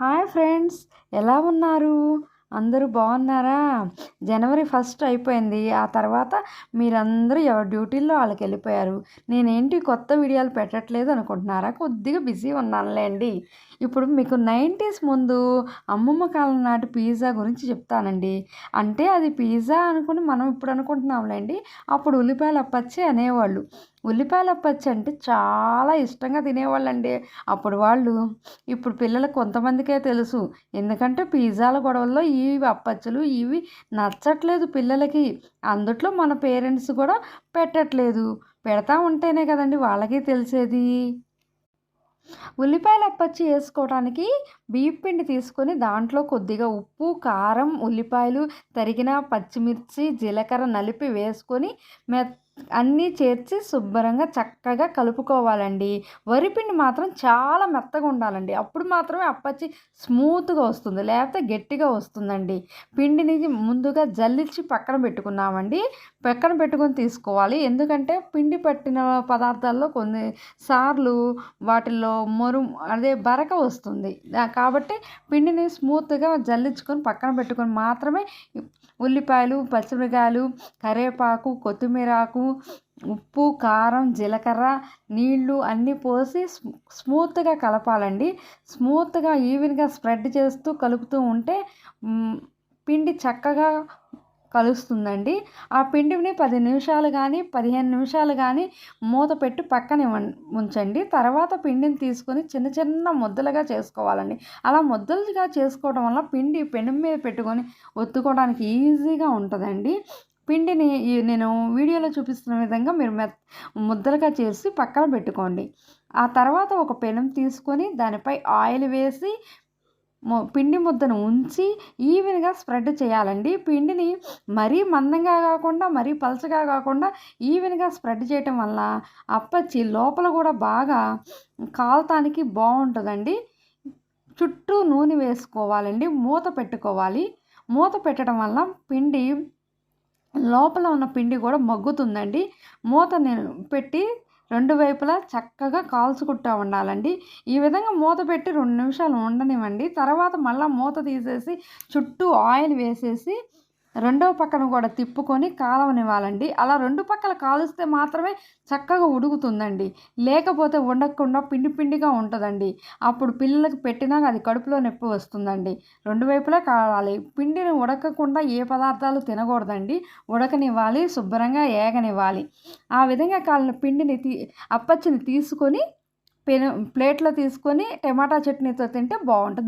Hi friends, ఎలా ఉన్నారు? అందరూ బాగున్నారా? జనవరి 1 అయిపోయింది. ఆ తర్వాత మీరందరూ ఎవరి డ్యూటీల్లో వాళ్ళకి వెళ్ళిపోయారు. నేనేంటి కొత్త వీడియోలు పెట్టట్లేదు అనుకుంటున్నారా? కొద్దిగా బిజీ ఉన్నానులేండి. ఇప్పుడు మీకు 90s ముందు అమ్మమ్మ కాలం నాటి పిజ్జా గురించి చెప్తానండి. అంటే అది పిజ్జా అనుకుని మనం ఇప్పుడు అనుకుంటున్నాంలేండి. అప్పుడు ఉల్లిపాయల అప్పచ్చి అనేవాళ్ళు. ఉల్లిపాయల అప్పచ్చి అంటే చాలా ఇష్టంగా తినేవాళ్ళండి అప్పుడు వాళ్ళు. ఇప్పుడు పిల్లలకు కొంతమందికే తెలుసు. ఎందుకంటే పిజ్జాల గొడవల్లో ఈ అప్పచ్చులు ఇవి నచ్చట్లేదు పిల్లలకి. అందుట్లో మన పేరెంట్స్ కూడా పెట్టట్లేదు. పెడతా ఉంటేనే కదండి వాళ్ళకి తెలిసేది. ఉల్లిపాయల అప్పచ్చి వేసుకోవడానికి బియ్యం పిండి తీసుకొని దాంట్లో కొద్దిగా ఉప్పు, కారం, ఉల్లిపాయలు, తరిగిన పచ్చిమిర్చి, జీలకర్ర నలిపి వేసుకొని అన్నీ చేర్చి శుభ్రంగా చక్కగా కలుపుకోవాలండి. వరిపిండి మాత్రం చాలా మెత్తగా ఉండాలండి. అప్పుడు మాత్రమే అప్పచ్చి స్మూత్గా వస్తుంది, లేకపోతే గట్టిగా వస్తుందండి. పిండిని ముందుగా జల్లించి పక్కన పెట్టుకున్నామండి. పక్కన పెట్టుకొని తీసుకోవాలి. ఎందుకంటే పిండి పట్టిన పదార్థాల్లో కొన్ని సార్లు వాటిల్లో బరక వస్తుంది. కాబట్టి పిండిని స్మూత్గా జల్లించుకొని పక్కన పెట్టుకొని మాత్రమే ఉల్లిపాయలు, పచ్చిమిరకాయలు, కరివేపాకు, కొత్తిమీరాకు, ఉప్పు, కారం, జీలకర్ర, నీళ్లు అన్నీ పోసి స్మూత్గా కలపాలండి. స్మూత్గా ఈవెన్గా స్ప్రెడ్ చేస్తూ కలుపుతూ ఉంటే పిండి చక్కగా కలుస్తుందండి. ఆ పిండిని 10 నిమిషాలు కానీ 15 నిమిషాలు కానీ మూత పెట్టి పక్కన ఉంచండి. తర్వాత పిండిని తీసుకొని చిన్న చిన్న ముద్దలుగా చేసుకోవాలండి. అలా ముద్దలుగా చేసుకోవడం వల్ల పిండి పెనం మీద పెట్టుకొని ఒత్తుకోవడానికి ఈజీగా ఉంటుందండి. పిండిని నేను వీడియోలో చూపిస్తున్న విధంగా మీరు ముద్దలుగా చేసి పక్కన పెట్టుకోండి. ఆ తర్వాత ఒక పెనం తీసుకొని దానిపై ఆయిల్ వేసి పిండి ముద్దను ఉంచి ఈవెన్గా స్ప్రెడ్ చేయాలండి. పిండిని మరీ మందంగా కాకుండా మరీ పలచగా కాకుండా ఈవెన్గా స్ప్రెడ్ చేయటం వల్ల అప్పచ్చి లోపల కూడా బాగా కాలటానికి బాగుంటుందండి. చుట్టూ నూనె వేసుకోవాలండి. మూత పెట్టుకోవాలి. మూత పెట్టడం వల్ల పిండి లోపల ఉన్న పిండి కూడా మగ్గుతుందండి. మూత పెట్టి 2 వైపులా చక్కగా కాల్చుకుంటూ ఉండాలండి. ఈ విధంగా మూత పెట్టి 2 నిమిషాలు ఉండనివ్వండి. తర్వాత మళ్ళీ మూత తీసేసి చుట్టూ ఆయిల్ వేసేసి రెండవ పక్కన కూడా తిప్పుకొని కాలవనివ్వాలండి. అలా 2 పక్కల కాలుస్తే మాత్రమే చక్కగా ఉడుకుతుందండి. లేకపోతే ఉండకుండా పిండి పిండిగా ఉంటుందండి. అప్పుడు పిల్లలకు పెట్టినా అది కడుపులో నొప్పి వస్తుందండి. 2 వైపులా కాలాలి. పిండిని ఉడకకుండా ఏ పదార్థాలు తినకూడదండి. ఉడకనివ్వాలి, శుభ్రంగా ఏగనివ్వాలి. ఆ విధంగా కాలిన పిండిని అప్పచ్చిని తీసుకొని ప్లేట్లో తీసుకొని టమాటా చట్నీతో తింటే బాగుంటుంది.